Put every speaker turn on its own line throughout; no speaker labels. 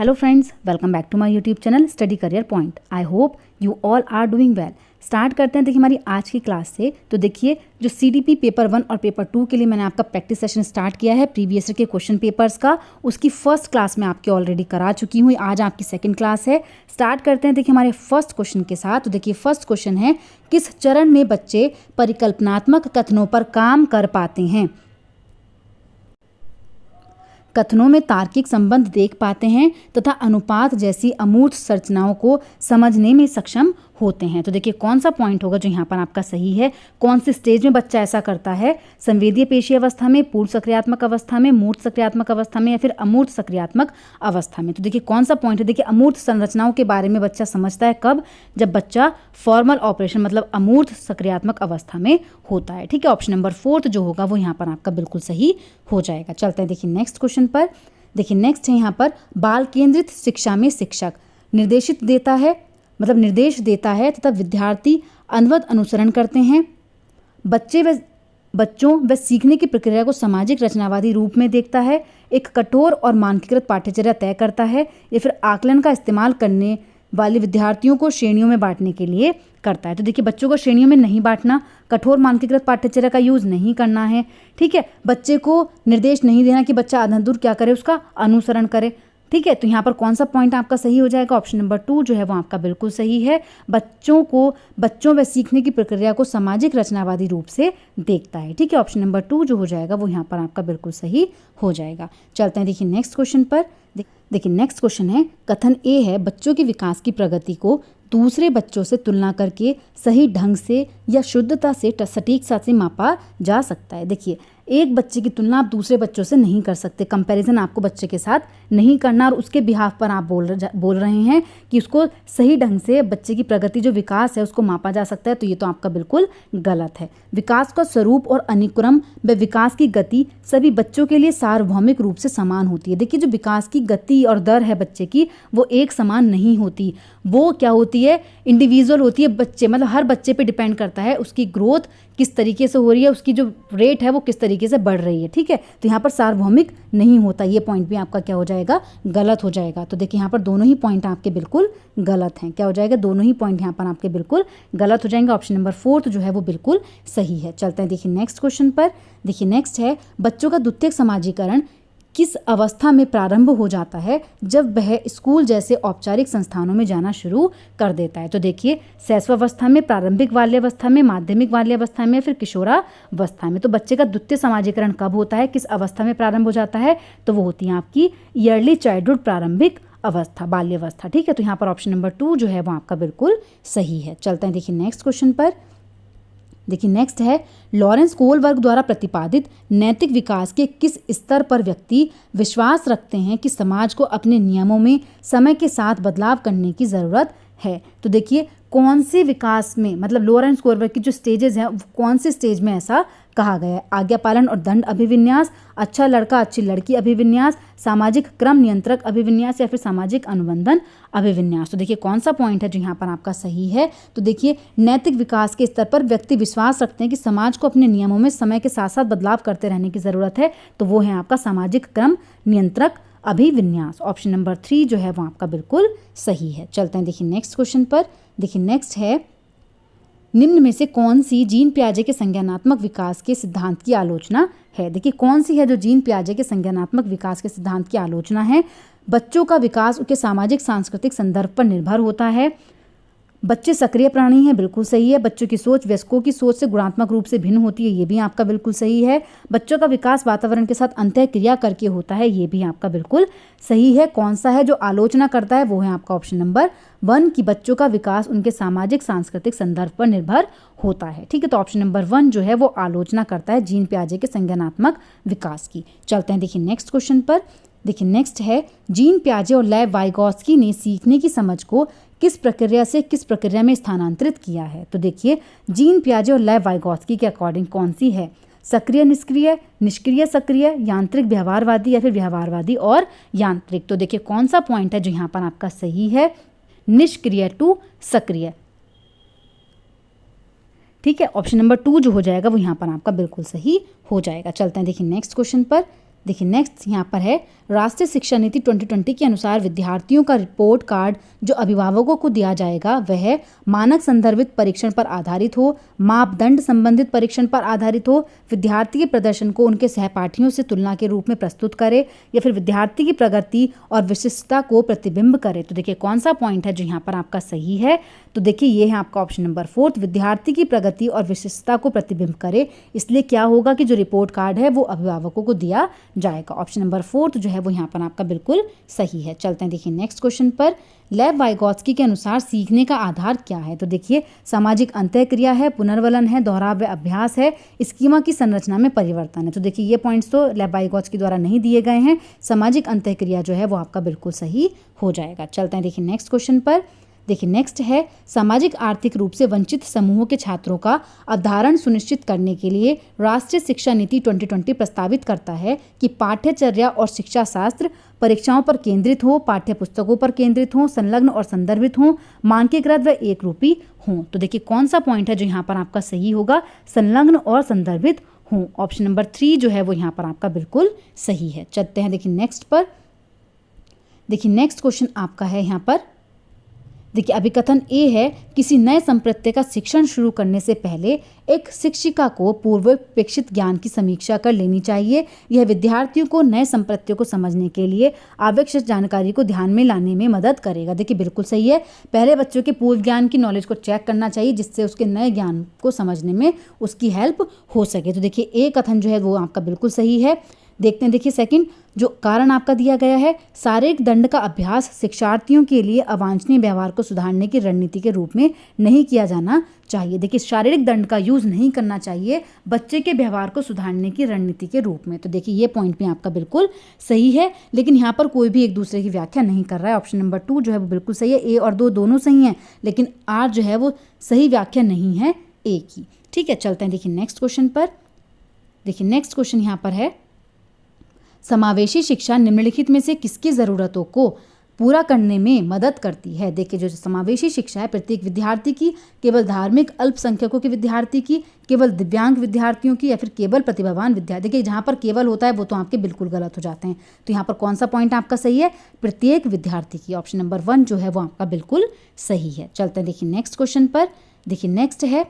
Hello friends, welcome back to my YouTube channel study career point. I hope you all are doing well. Start करते हैं देखिए हमारी आज की class से। तो देखिए जो सीडीपी पेपर 1 और पेपर 2 के लिए मैंने आपका प्रैक्टिस सेशन स्टार्ट किया है प्रीवियस ईयर के क्वेश्चन पेपर्स का, उसकी फर्स्ट क्लास में आपके ऑलरेडी करा चुकी हूँ। आज आपकी सेकंड क्लास है। स्टार्ट करते हैं देखिए हमारे फर्स्ट क्वेश्चन के साथ। तो देखिए फर्स्ट क्वेश्चन है, किस चरण में बच्चे परिकल्पनात्मक कथनों पर काम कर पाते हैं? कथनों में तार्किक संबंध देख पाते हैं तथा अनुपात जैसी अमूर्त संरचनाओं को समझने में सक्षम होते हैं। तो देखिए कौन सा पॉइंट होगा जो यहाँ पर आपका सही है? कौन से स्टेज में बच्चा ऐसा करता है? संवेदीय पेशीय अवस्था में, पूर्व सक्रियात्मक अवस्था में, मूर्त सक्रियात्मक अवस्था में या फिर अमूर्त सक्रियात्मक अवस्था में? तो देखिए कौन सा पॉइंट है? देखिए अमूर्त संरचनाओं के बारे में बच्चा समझता है कब? जब बच्चा फॉर्मल ऑपरेशन मतलब अमूर्त सक्रियात्मक अवस्था में होता है। ठीक है, ऑप्शन नंबर 4 जो होगा वो यहाँ पर आपका बिल्कुल सही हो जाएगा। चलते हैं देखिए नेक्स्ट क्वेश्चन पर। देखिए नेक्स्ट है यहाँ पर, बाल केंद्रित शिक्षा में शिक्षक निर्देश देता है तथा विद्यार्थी अनवरत अनुसरण करते हैं। बच्चों व सीखने की प्रक्रिया को सामाजिक रचनावादी रूप में देखता है, एक कठोर और मानकीकृत पाठ्यचर्या तय करता है या फिर आकलन का इस्तेमाल करने वाले विद्यार्थियों को श्रेणियों में बांटने के लिए करता है। तो देखिए बच्चों को श्रेणियों में नहीं बांटना, कठोर मानकीकृत पाठ्यचर्या का यूज़ नहीं करना है। ठीक है, बच्चे को निर्देश नहीं देना कि बच्चा अधूर क्या करे, उसका अनुसरण करे। ठीक है, तो यहाँ पर कौन सा पॉइंट आपका सही हो जाएगा? ऑप्शन नंबर 2 जो है वो आपका बिल्कुल सही है। बच्चों व सीखने की प्रक्रिया को सामाजिक रचनावादी रूप से देखता है। ठीक है, ऑप्शन नंबर 2 जो हो जाएगा वो यहाँ पर आपका बिल्कुल सही हो जाएगा। चलते हैं देखिए नेक्स्ट क्वेश्चन पर। देखिए नेक्स्ट क्वेश्चन है, कथन ए है, बच्चों के विकास की प्रगति को दूसरे बच्चों से तुलना करके सही ढंग से या शुद्धता से सटीकता से मापा जा सकता है। देखिए एक बच्चे की तुलना आप दूसरे बच्चों से नहीं कर सकते, कंपैरिजन आपको बच्चे के साथ नहीं करना, और उसके बिहाफ पर आप बोल रहे हैं कि उसको सही ढंग से बच्चे की प्रगति जो विकास है उसको मापा जा सकता है, तो ये तो आपका बिल्कुल गलत है। विकास का स्वरूप और अनुक्रम व विकास की गति सभी बच्चों के लिए सार्वभौमिक रूप से समान होती है। देखिए जो विकास की गति और दर है बच्चे की वो एक समान नहीं होती, वो क्या होती है, इंडिविजुअल होती है। बच्चे मतलब हर बच्चे पे डिपेंड करता है उसकी ग्रोथ किस तरीके से हो रही है, उसकी जो रेट है वो किस तरीके से बढ़ रही है। ठीक है, तो यहाँ पर सार्वभौमिक नहीं होता, ये पॉइंट भी आपका क्या हो जाएगा, गलत हो जाएगा। तो देखिए यहाँ पर दोनों ही पॉइंट आपके बिल्कुल गलत हैं। क्या हो जाएगा? दोनों ही पॉइंट यहाँ पर आपके बिल्कुल गलत हो जाएंगे। ऑप्शन नंबर 4 जो है वो बिल्कुल सही है। चलते हैं देखिए नेक्स्ट क्वेश्चन पर। देखिए नेक्स्ट है, बच्चों का द्वितीयक समाजीकरण किस अवस्था में प्रारंभ हो जाता है? जब वह स्कूल जैसे औपचारिक संस्थानों में जाना शुरू कर देता है। तो देखिए शैशवावस्था में, प्रारंभिक बाल्यावस्था में, माध्यमिक बाल्यावस्था में, फिर किशोरावस्था में। तो बच्चे का द्वितीय समाजीकरण कब होता है, किस अवस्था में प्रारंभ हो जाता है? तो वो होती है आपकी ईयरली चाइल्डहुड, प्रारंभिक अवस्था, बाल्यावस्था। ठीक है, तो यहाँ पर ऑप्शन नंबर 2 जो है वो आपका बिल्कुल सही है। चलते हैं देखिए नेक्स्ट क्वेश्चन पर। देखिए नेक्स्ट है, लॉरेंस कोलबर्ग द्वारा प्रतिपादित नैतिक विकास के किस स्तर पर व्यक्ति विश्वास रखते हैं कि समाज को अपने नियमों में समय के साथ बदलाव करने की ज़रूरत है? तो देखिए कौन से विकास में, मतलब लॉरेंस कोलबर्ग की जो स्टेजेस हैं कौन से स्टेज में ऐसा कहा गया है? आज्ञा पालन और दंड अभिविन्यास, अच्छा लड़का अच्छी लड़की अभिविन्यास, सामाजिक क्रम नियंत्रक अभिविन्यास या फिर सामाजिक अनुबंधन अभिविन्यास? तो देखिए कौन सा पॉइंट है जो यहाँ पर आपका सही है? तो देखिए नैतिक विकास के स्तर पर व्यक्ति विश्वास रखते हैं कि समाज को अपने नियमों में समय के साथ साथ बदलाव करते रहने की ज़रूरत है, तो वो है आपका सामाजिक क्रम नियंत्रक अभिविन्यास। ऑप्शन नंबर 3 जो है वो आपका बिल्कुल सही है। चलते हैं देखिए नेक्स्ट क्वेश्चन पर। देखिए नेक्स्ट है, निम्न में से कौन सी जीन पियाजे के संज्ञानात्मक विकास के सिद्धांत की आलोचना है? देखिए कौन सी है जो जीन पियाजे के संज्ञानात्मक विकास के सिद्धांत की आलोचना है? बच्चों का विकास उसके सामाजिक सांस्कृतिक संदर्भ पर निर्भर होता है। बच्चे सक्रिय प्राणी हैं, बिल्कुल सही है। बच्चों की सोच वयस्कों की सोच से गुणात्मक रूप से भिन्न होती है, ये भी आपका बिल्कुल सही है। बच्चों का विकास वातावरण के साथ अंतः क्रिया करके होता है, ये भी आपका बिल्कुल सही है। कौन सा है जो आलोचना करता है? वो है आपका ऑप्शन नंबर 1 कि बच्चों का विकास उनके सामाजिक सांस्कृतिक संदर्भ पर निर्भर होता है। ठीक है, तो ऑप्शन नंबर 1 जो है वो आलोचना करता है जीन पियाजे के संज्ञानात्मक विकास की। चलते हैं देखिए नेक्स्ट क्वेश्चन पर। देखिए नेक्स्ट है, जीन पियाजे और लेव वाइगोत्स्की ने सीखने की समझ को किस प्रक्रिया से किस प्रक्रिया में स्थानांतरित किया है? तो देखिए जीन पियाजे और लेव वाइगोत्स्की के अकॉर्डिंग कौन सी है? सक्रिय निष्क्रिय, निष्क्रिय सक्रिय, यांत्रिक व्यवहारवादी या फिर व्यवहारवादी और यांत्रिक? तो देखिए कौन सा पॉइंट है जो यहाँ पर आपका सही है? निष्क्रिय टू सक्रिय। ठीक है, ऑप्शन नंबर 2 जो हो जाएगा वो यहाँ पर आपका बिल्कुल सही हो जाएगा। चलते हैं देखिए नेक्स्ट क्वेश्चन पर। देखिए नेक्स्ट यहाँ पर है राष्ट्रीय शिक्षा नीति 2020 के अनुसार विद्यार्थियों का रिपोर्ट कार्ड जो अभिभावकों को दिया जाएगा वह मानक संदर्भित परीक्षण पर आधारित हो, मापदंड संबंधित परीक्षण पर आधारित हो, विद्यार्थी के प्रदर्शन को उनके सहपाठियों से तुलना के रूप में प्रस्तुत करे या फिर विद्यार्थी की प्रगति और विशिष्टता को प्रतिबिंब करे। तो देखिए कौन सा पॉइंट है जो यहाँ पर आपका सही है, तो देखिए ये है आपका ऑप्शन नंबर 4, विद्यार्थी की प्रगति और विशिष्टता को प्रतिबिंब करे। इसलिए क्या होगा कि जो रिपोर्ट कार्ड है वो अभिभावकों को दिया जाएगा। ऑप्शन नंबर 4 जो है वो यहाँ पर आपका बिल्कुल सही है। चलते हैं देखिए नेक्स्ट क्वेश्चन पर। लेव वाइगोत्स्की के अनुसार सीखने का आधार क्या है, तो देखिए सामाजिक अंतःक्रिया है, पुनर्वलन है, दोहराव अभ्यास है, स्कीमा की संरचना में परिवर्तन है। तो देखिए ये पॉइंट्स तो लेव वाइगोत्स्की द्वारा नहीं दिए गए हैं, सामाजिक अंतःक्रिया जो है वो आपका बिल्कुल सही हो जाएगा। चलते हैं देखिए नेक्स्ट क्वेश्चन पर। देखिए नेक्स्ट है सामाजिक आर्थिक रूप से वंचित समूहों के छात्रों का अवधारण सुनिश्चित करने के लिए राष्ट्रीय शिक्षा नीति 2020 प्रस्तावित करता है कि पाठ्यचर्या और शिक्षा शास्त्र परीक्षाओं पर केंद्रित हो, पाठ्य पुस्तकों पर केंद्रित हो, संलग्न और संदर्भित हो, मानकीकृत व एक रूपी हों। तो देखिए कौन सा पॉइंट है जो यहाँ पर आपका सही होगा, संलग्न और संदर्भित हों। ऑप्शन नंबर 3 जो है वो यहाँ पर आपका बिल्कुल सही है। चलते हैं देखिए नेक्स्ट पर। देखिए नेक्स्ट क्वेश्चन आपका है यहाँ पर, देखिए अभिकथन ए है किसी नए संप्रत्यय का शिक्षण शुरू करने से पहले एक शिक्षिका को पूर्वापेक्षित ज्ञान की समीक्षा कर लेनी चाहिए। यह विद्यार्थियों को नए संप्रत्यय को समझने के लिए आवश्यक जानकारी को ध्यान में लाने में मदद करेगा। देखिए बिल्कुल सही है, पहले बच्चों के पूर्व ज्ञान की नॉलेज को चेक करना चाहिए जिससे उसके नए ज्ञान को समझने में उसकी हेल्प हो सके। तो देखिए ए कथन जो है वो आपका बिल्कुल सही है। देखते हैं देखिए सेकंड जो कारण आपका दिया गया है, शारीरिक दंड का अभ्यास शिक्षार्थियों के लिए अवांछनीय व्यवहार को सुधारने की रणनीति के रूप में नहीं किया जाना चाहिए। देखिए शारीरिक दंड का यूज नहीं करना चाहिए बच्चे के व्यवहार को सुधारने की रणनीति के रूप में। तो देखिए ये पॉइंट भी आपका बिल्कुल सही है, लेकिन यहाँ पर कोई भी एक दूसरे की व्याख्या नहीं कर रहा है। ऑप्शन नंबर 2 जो है वो बिल्कुल सही है, ए और 2 दोनों सही हैं, लेकिन आर जो है वो सही व्याख्या नहीं है ए की। ठीक है, चलते हैं देखिए नेक्स्ट क्वेश्चन पर। देखिए नेक्स्ट क्वेश्चन यहाँ पर है समावेशी शिक्षा निम्नलिखित में से किसकी ज़रूरतों को पूरा करने में मदद करती है। देखिए जो समावेशी शिक्षा है प्रत्येक विद्यार्थी की, केवल धार्मिक अल्पसंख्यकों के विद्यार्थी की, केवल दिव्यांग विद्यार्थियों की, या फिर केवल प्रतिभावान विद्यार्थी। देखिए जहाँ पर केवल होता है वो तो आपके बिल्कुल गलत हो जाते हैं। तो यहाँ पर कौन सा पॉइंट आपका सही है, प्रत्येक विद्यार्थी की। ऑप्शन नंबर 1 जो है वो आपका बिल्कुल सही है। चलते हैं देखिए नेक्स्ट क्वेश्चन पर। देखिए नेक्स्ट है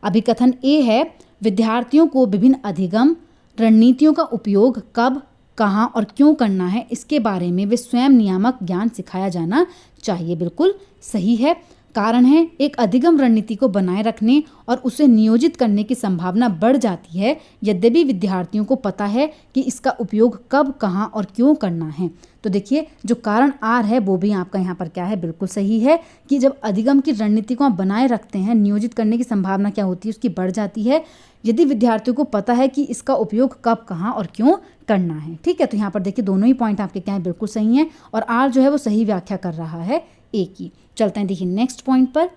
अभिकथन ए है विद्यार्थियों को विभिन्न अधिगम रणनीतियों का उपयोग कब, कहाँ और क्यों करना है इसके बारे में वे स्वयं नियामक ज्ञान सिखाया जाना चाहिए। बिल्कुल सही है। कारण है एक अधिगम रणनीति को बनाए रखने और उसे नियोजित करने की संभावना बढ़ जाती है यद्यपि विद्यार्थियों को पता है कि इसका उपयोग कब, कहाँ और क्यों करना है। तो देखिए जो कारण आर है वो भी आपका यहाँ पर क्या है, बिल्कुल सही है कि जब अधिगम की रणनीति को आप बनाए रखते हैं नियोजित करने की संभावना क्या होती है, उसकी बढ़ जाती है यदि विद्यार्थियों को पता है कि इसका उपयोग कब, कहाँ और क्यों करना है। ठीक है, तो यहाँ पर देखिए दोनों ही पॉइंट आपके क्या है, बिल्कुल सही हैं और आर जो है वो सही व्याख्या कर रहा है ए की। चलते हैं देखिए नेक्स्ट पॉइंट पर।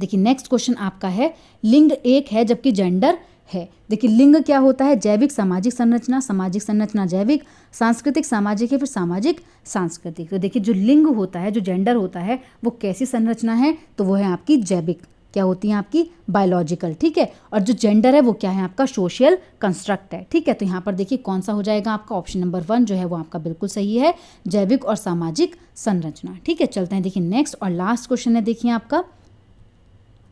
देखिए नेक्स्ट क्वेश्चन आपका है लिंग एक है जबकि जेंडर है। देखिए लिंग क्या होता है, जैविक सामाजिक संरचना, सामाजिक संरचना जैविक, सांस्कृतिक सामाजिक है, फिर सामाजिक सांस्कृतिक। तो देखिए जो लिंग होता है, जो जेंडर होता है वो कैसी संरचना है, तो वो है आपकी जैविक, क्या होती है आपकी बायोलॉजिकल। ठीक है, और जो जेंडर है वो क्या है आपका सोशल कंस्ट्रक्ट है। ठीक है, तो यहाँ पर देखिए कौन सा हो जाएगा आपका, ऑप्शन नंबर 1 जो है वो आपका बिल्कुल सही है, जैविक और सामाजिक संरचना। ठीक है, चलते हैं देखिए नेक्स्ट और लास्ट क्वेश्चन है देखिए आपका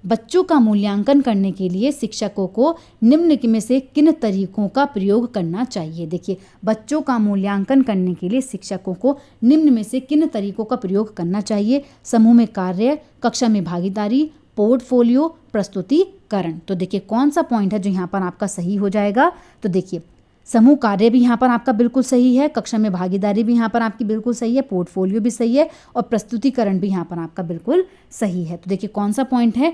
बच्चों का मूल्यांकन करने के लिए शिक्षकों को निम्न में से किन तरीकों का प्रयोग करना चाहिए। देखिए बच्चों का मूल्यांकन करने के लिए शिक्षकों को निम्न में से किन तरीकों का प्रयोग करना चाहिए, समूह में कार्य, कक्षा में भागीदारी, पोर्टफोलियो, प्रस्तुतिकरण। तो देखिए कौन सा पॉइंट है जो यहाँ पर आपका सही हो जाएगा, तो देखिए समूह कार्य भी यहाँ पर आपका बिल्कुल सही है, कक्षा में भागीदारी भी यहाँ पर आपकी बिल्कुल सही है, पोर्टफोलियो भी सही है और प्रस्तुतिकरण भी यहाँ पर आपका बिल्कुल सही है। तो देखिए कौन सा पॉइंट है,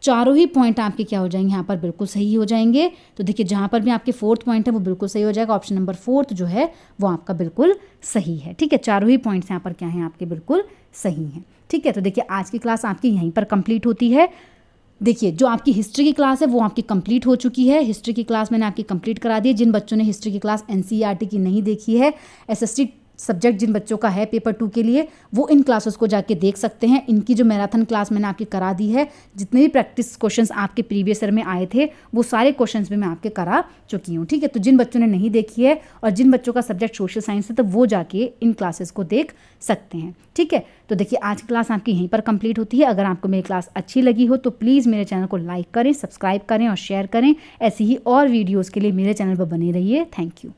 चारों ही पॉइंट आपके क्या हो जाएंगे यहाँ पर बिल्कुल सही हो जाएंगे। तो देखिए जहाँ पर भी आपके 4th पॉइंट है वो बिल्कुल सही हो जाएगा, ऑप्शन नंबर 4 जो है वो आपका बिल्कुल सही है। ठीक है, चारों ही पॉइंट्स यहाँ पर क्या हैं आपके बिल्कुल सही हैं। ठीक है, तो देखिए आज की क्लास आपकी यहीं पर कंप्लीट होती है। देखिए जो आपकी हिस्ट्री की क्लास है वो आपकी कंप्लीट हो चुकी है। हिस्ट्री की क्लास मैंने आपकी कंप्लीट करा दी है। जिन बच्चों ने हिस्ट्री की क्लास एनसीईआरटी की नहीं देखी है, एसएसटी सब्जेक्ट जिन बच्चों का है पेपर 2 के लिए, वो इन क्लासेस को जाके देख सकते हैं। इनकी जो मैराथन क्लास मैंने आपकी करा दी है, जितने भी प्रैक्टिस क्वेश्चंस आपके प्रीवियस ईयर में आए थे वो सारे क्वेश्चंस भी मैं आपके करा चुकी हूँ। ठीक है, तो जिन बच्चों ने नहीं देखी है और जिन बच्चों का सब्जेक्ट सोशल साइंस है तो वो जाके इन क्लासेस को देख सकते हैं। ठीक है, तो देखिए आज की क्लास आपकी यहीं पर कंप्लीट होती है। अगर आपको मेरी क्लास अच्छी लगी हो तो प्लीज़ मेरे चैनल को लाइक करें, सब्सक्राइब करें और शेयर करें। ऐसी ही और वीडियोज़ के लिए मेरे चैनल पर बने रहिए। Thank you.